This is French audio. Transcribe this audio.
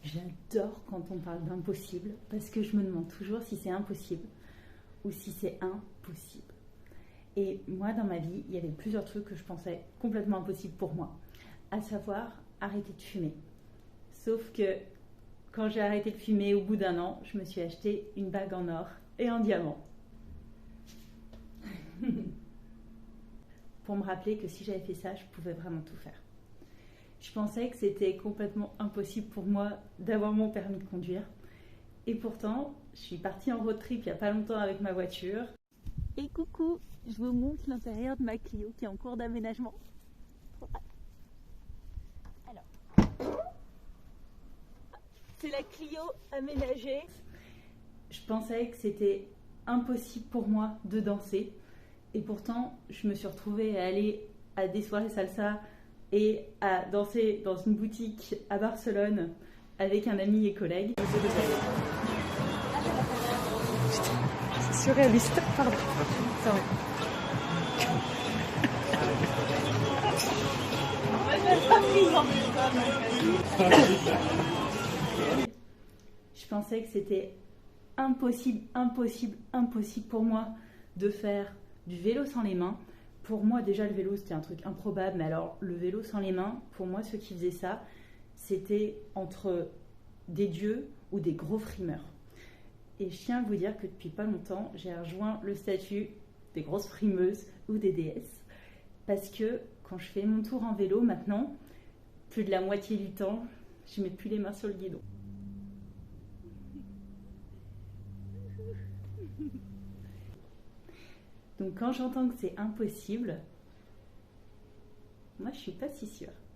J'adore quand on parle d'impossible parce que je me demande toujours si c'est impossible ou si c'est impossible. Et moi, dans ma vie, il y avait plusieurs trucs que je pensais complètement impossibles pour moi, à savoir arrêter de fumer. Sauf que quand j'ai arrêté de fumer au bout d'un an, je me suis acheté une bague en or et en diamant. Pour me rappeler que si j'avais fait ça, je pouvais vraiment tout faire. Je pensais que c'était complètement impossible pour moi d'avoir mon permis de conduire. Et pourtant, je suis partie en road trip il n'y a pas longtemps avec ma voiture. Et coucou, je vous montre l'intérieur de ma Clio qui est en cours d'aménagement. Alors, c'est la Clio aménagée. Je pensais que c'était impossible pour moi de danser. Et pourtant, je me suis retrouvée à aller à des soirées salsa et à danser dans une boutique à Barcelone avec un ami et collègue. C'est surréaliste, pardon. Sorry. Je pensais que c'était impossible pour moi de faire du vélo sans les mains. Pour moi, déjà, le vélo, c'était un truc improbable. Mais alors, le vélo sans les mains, pour moi, ceux qui faisaient ça, c'était entre des dieux ou des gros frimeurs. Et je tiens à vous dire que depuis pas longtemps, j'ai rejoint le statut des grosses frimeuses ou des déesses. Parce que quand je fais mon tour en vélo, maintenant, plus de la moitié du temps, je mets plus les mains sur le guidon. Donc quand j'entends que c'est impossible, moi je suis pas si sûre.